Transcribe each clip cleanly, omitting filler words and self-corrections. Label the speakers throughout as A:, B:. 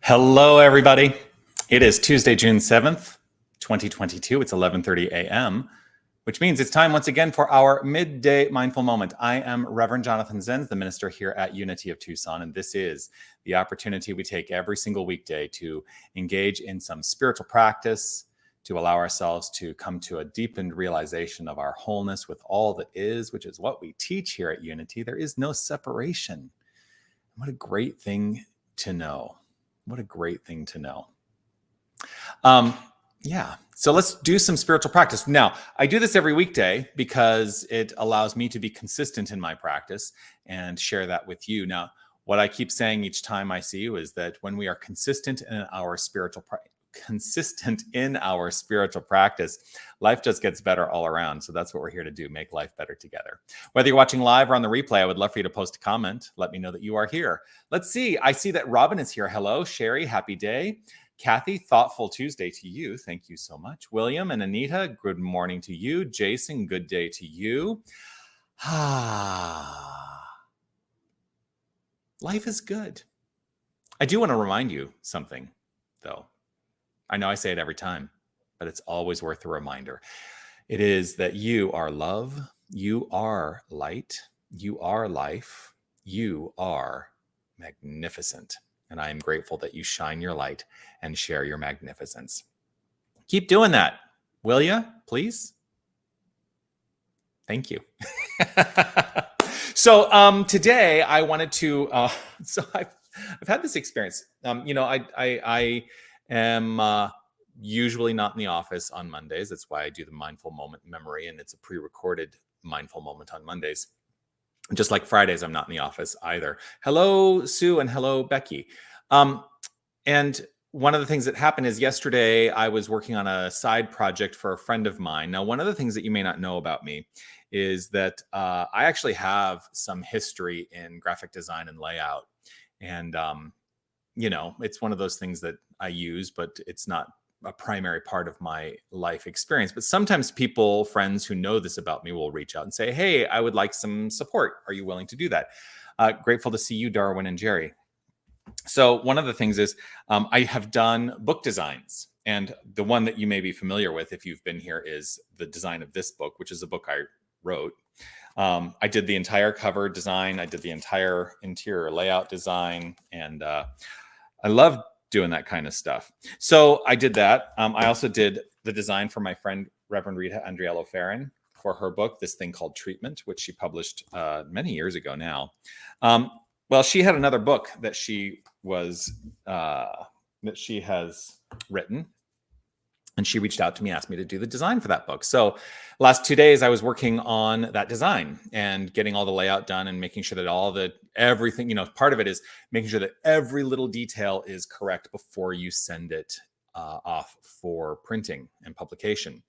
A: Hello, everybody. It is Tuesday, June 7th, 2022. It's 11:30 a.m., which means it's time once again for our Midday Mindful Moment. I am Reverend Jonathan Zenz, the minister here at Unity of Tucson, and this is the opportunity we take every single weekday to engage in some spiritual practice, to allow ourselves to come to a deepened realization of our wholeness with all that is, which is what we teach here at Unity. There is no separation. What a great thing to know. What a great thing to know. So let's do some spiritual practice. Now, I do this every weekday because it allows me to be consistent in my practice and share that with you. Now, what I keep saying each time I see you is that when we are consistent in our spiritual practice, life just gets better all around. So that's what we're here to do, make life better together. Whether you're watching live or on the replay, I would love for you to post a comment. Let me know that you are here. Let's see. I see that Robin is here. Hello, Sherry. Happy day. Kathy, thoughtful Tuesday to you. Thank you so much. William and Anita, good morning to you. Jason, good day to you. Life is good. I do want to remind you something, though. I know I say it every time, but it's always worth a reminder. It is that you are love, you are light, you are life, you are magnificent. And I am grateful that you shine your light and share your magnificence. Keep doing that, will you, please? Thank you. So today I wanted to, I've had this experience. I am usually not in the office on Mondays. That's why I do the Mindful Moment memory, and it's a pre-recorded Mindful Moment on Mondays. Just like Fridays, I'm not in the office either. Hello, Sue, and hello, Becky. And one of the things that happened is yesterday I was working on a side project for a friend of mine. Now, one of the things that you may not know about me is that I actually have some history in graphic design and layout. And, it's one of those things that I use, but it's not a primary part of my life experience. But sometimes people, friends who know this about me, will reach out and say, hey, I would like some support. Are you willing to do that? Grateful to see you, Darwin and Jerry. So one of the things is I have done book designs. And the one that you may be familiar with, if you've been here, is the design of this book, which is a book I wrote. I did the entire cover design. I did the entire interior layout design. And I love doing that kind of stuff. So I did that. I also did the design for my friend, Reverend Rita Andriello Farron, for her book, this thing called Treatment, which she published many years ago now. Well, she had another book that she has written. And she reached out to me, asked me to do the design for that book. So last 2 days, I was working on that design and getting all the layout done and making sure that everything, part of it is making sure that every little detail is correct before you send it off for printing and publication.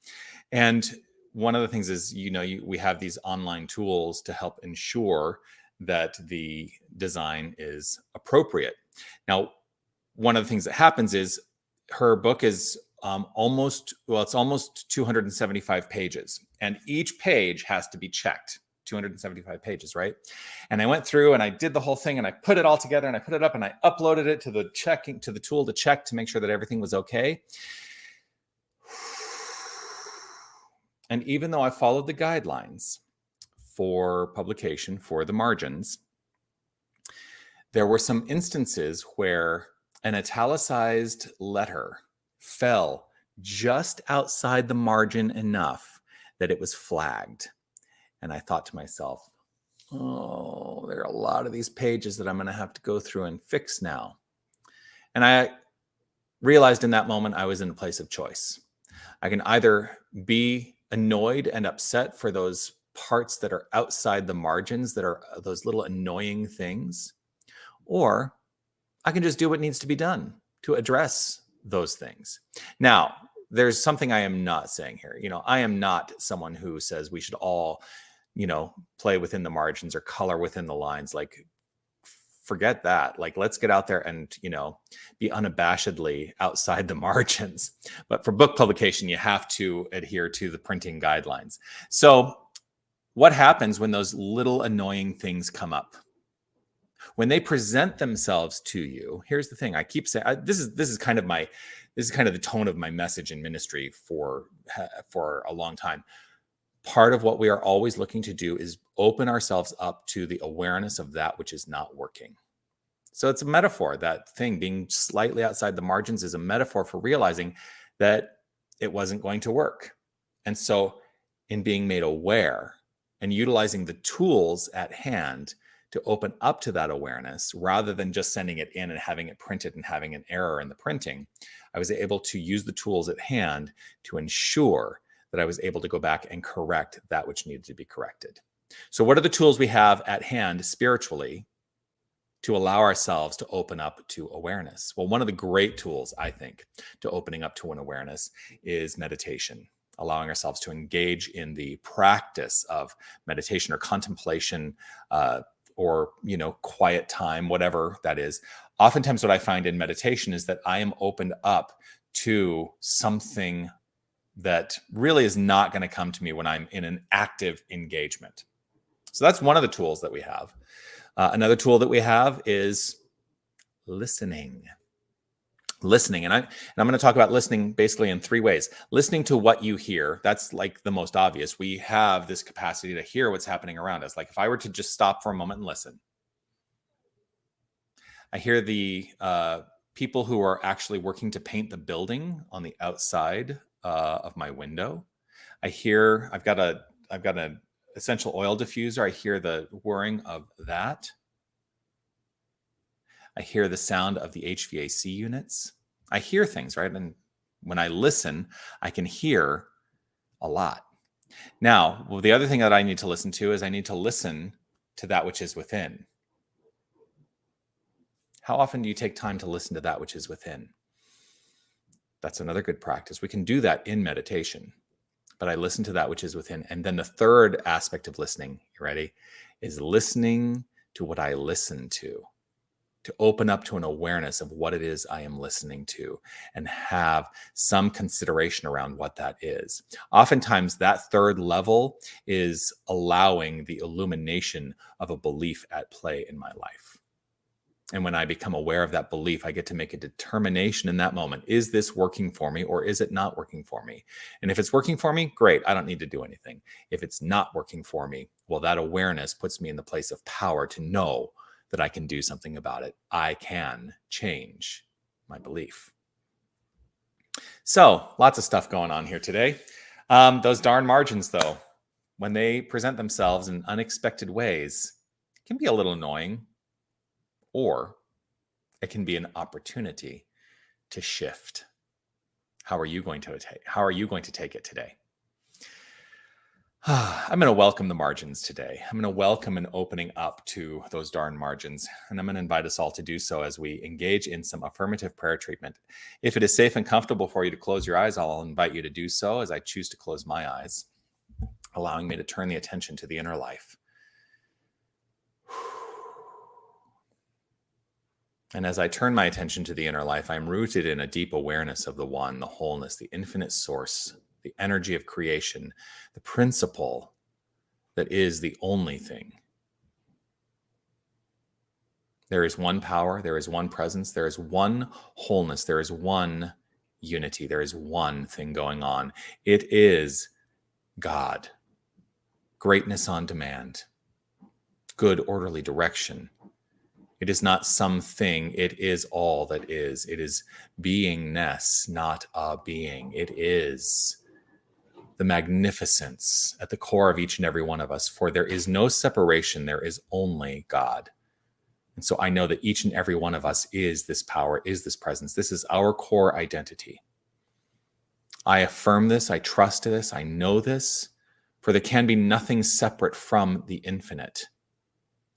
A: And one of the things is, we have these online tools to help ensure that the design is appropriate. Now, one of the things that happens is her book is almost 275 pages, and each page has to be checked. 275 pages, right? And I went through and I did the whole thing and I put it all together and I put it up and I uploaded it to the tool to check to make sure that everything was okay. And even though I followed the guidelines for publication for the margins, there were some instances where an italicized letter fell just outside the margin enough that it was flagged. And I thought to myself, oh, there are a lot of these pages that I'm going to have to go through and fix now. And I realized in that moment I was in a place of choice. I can either be annoyed and upset for those parts that are outside the margins, that are those little annoying things, or I can just do what needs to be done to address those things. Now, there's something I am not saying here. I am not someone who says we should all, play within the margins or color within the lines. Like, forget that. Like, let's get out there and, be unabashedly outside the margins. But for book publication, you have to adhere to the printing guidelines. So what happens when those little annoying things come up? When they present themselves to you, here's the thing. I keep saying this is kind of the tone of my message in ministry for a long time. Part of what we are always looking to do is open ourselves up to the awareness of that which is not working. So it's a metaphor. That thing being slightly outside the margins is a metaphor for realizing that it wasn't going to work. And so in being made aware and utilizing the tools at hand to open up to that awareness, rather than just sending it in and having it printed and having an error in the printing, I was able to use the tools at hand to ensure that I was able to go back and correct that which needed to be corrected. So what are the tools we have at hand spiritually to allow ourselves to open up to awareness? Well, one of the great tools, I think, to opening up to an awareness is meditation, allowing ourselves to engage in the practice of meditation or contemplation, or, quiet time, whatever that is. Oftentimes what I find in meditation is that I am opened up to something that really is not going to come to me when I'm in an active engagement. So that's one of the tools that we have. Another tool that we have is listening. And I'm going to talk about listening basically in three ways. Listening to what you hear. That's like the most obvious. We have this capacity to hear what's happening around us. Like if I were to just stop for a moment and listen, I hear the people who are actually working to paint the building on the outside of my window. I've got an essential oil diffuser. I hear the whirring of that. I hear the sound of the HVAC units. I hear things, right? And when I listen, I can hear a lot. Now, the other thing that I need to listen to is I need to listen to that which is within. How often do you take time to listen to that which is within? That's another good practice. We can do that in meditation, but I listen to that which is within. And then the third aspect of listening, you ready, is listening to what I listen to open up to an awareness of what it is I am listening to and have some consideration around what that is. Oftentimes, that third level is allowing the illumination of a belief at play in my life. And when I become aware of that belief, I get to make a determination in that moment. Is this working for me or is it not working for me? And if it's working for me, great. I don't need to do anything. If it's not working for me, well, that awareness puts me in the place of power to know that I can do something about it. I can change my belief. So lots of stuff going on here today. Those darn margins, though, when they present themselves in unexpected ways, can be a little annoying, or it can be an opportunity to shift. How are you going to take it today? I'm going to welcome the margins today. I'm going to welcome an opening up to those darn margins. And I'm going to invite us all to do so as we engage in some affirmative prayer treatment. If it is safe and comfortable for you to close your eyes, I'll invite you to do so as I choose to close my eyes, allowing me to turn the attention to the inner life. And as I turn my attention to the inner life, I'm rooted in a deep awareness of the one, the wholeness, the infinite source, the energy of creation, the principle that is the only thing. There is one power, there is one presence, there is one wholeness, there is one unity, there is one thing going on. It is God, greatness on demand, good orderly direction. It is not something, it is all that is. It is beingness, not a being. It is the magnificence at the core of each and every one of us, for there is no separation, there is only God. And so I know that each and every one of us is this power, is this presence. This is our core identity. I affirm this, I trust this, I know this, for there can be nothing separate from the infinite.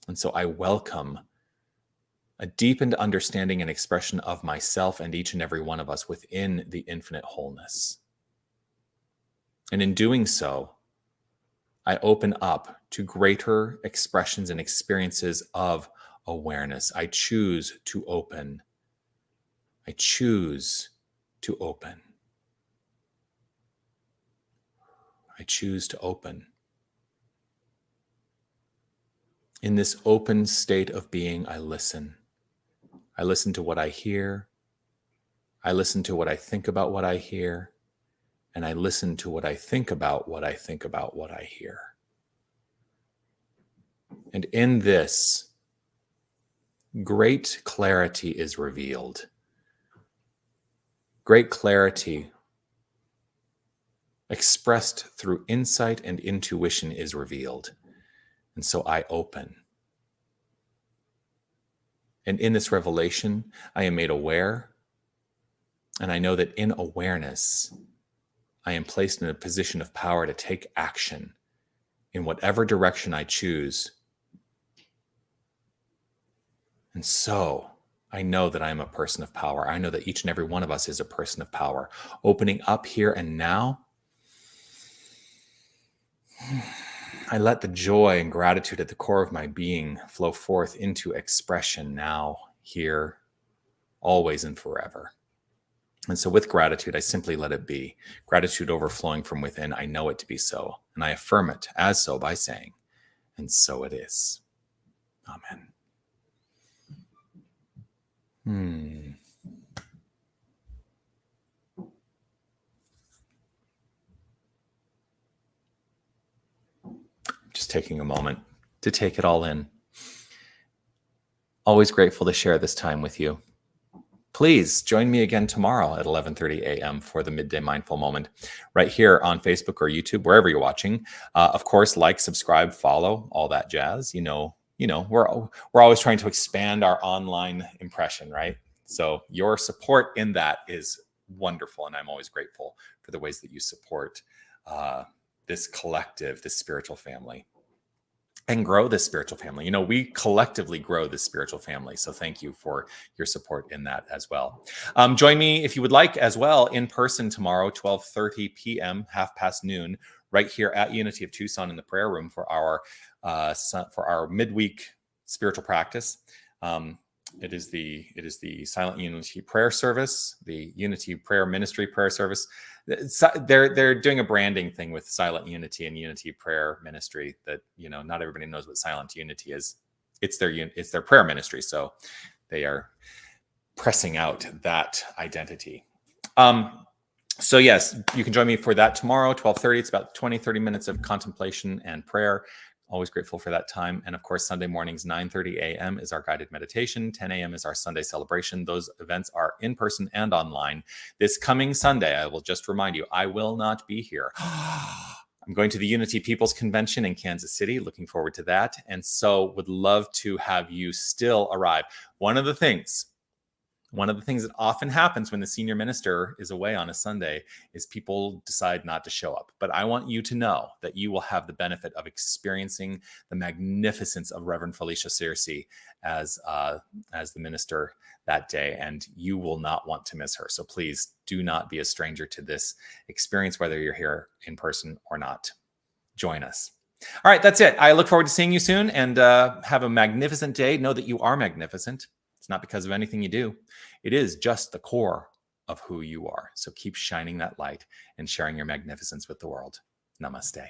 A: And so I welcome a deepened understanding and expression of myself and each and every one of us within the infinite wholeness. And in doing so, I open up to greater expressions and experiences of awareness. I choose to open. I choose to open. I choose to open. In this open state of being, I listen. I listen to what I hear. I listen to what I think about what I hear. And I listen to what I think about what I think about what I hear. And in this, great clarity is revealed. Great clarity expressed through insight and intuition is revealed. And so I open. And in this revelation, I am made aware. And I know that in awareness, I am placed in a position of power to take action in whatever direction I choose. And so I know that I am a person of power. I know that each and every one of us is a person of power. Opening up here and now, I let the joy and gratitude at the core of my being flow forth into expression now, here, always and forever. And so with gratitude, I simply let it be. Gratitude overflowing from within, I know it to be so. And I affirm it as so by saying, and so it is. Amen. Just taking a moment to take it all in. Always grateful to share this time with you. Please join me again tomorrow at 11:30 a.m. for the Midday Mindful Moment right here on Facebook or YouTube, wherever you're watching. Of course, like, subscribe, follow, all that jazz. We're always trying to expand our online impression, right? So your support in that is wonderful, and I'm always grateful for the ways that you support this collective, this spiritual family. And grow this spiritual family. We collectively grow this spiritual family. So thank you for your support in that as well. Join me if you would like as well in person tomorrow, 12:30 p.m., noon, right here at Unity of Tucson in the prayer room for our midweek spiritual practice. It is the Silent Unity Prayer Service, the Unity Prayer Ministry Prayer Service. They're doing a branding thing with Silent Unity and Unity Prayer Ministry that not everybody knows what Silent Unity is. It's their prayer ministry, so they are pressing out that identity. So yes, you can join me for that tomorrow, 12:30. It's about 20-30 minutes of contemplation and prayer. Always grateful for that time. And of course, Sunday mornings, 9:30 a.m. is our guided meditation. 10 a.m. is our Sunday celebration. Those events are in person and online. This coming Sunday, I will just remind you, I will not be here. I'm going to the Unity People's Convention in Kansas City. Looking forward to that. And so would love to have you still arrive. One of the things that often happens when the senior minister is away on a Sunday is people decide not to show up. But I want you to know that you will have the benefit of experiencing the magnificence of Reverend Felicia Searcy as the minister that day, and you will not want to miss her. So please do not be a stranger to this experience, whether you're here in person or not. Join us. All right, that's it. I look forward to seeing you soon, and have a magnificent day. Know that you are magnificent. It's not because of anything you do. It is just the core of who you are. So keep shining that light and sharing your magnificence with the world. Namaste.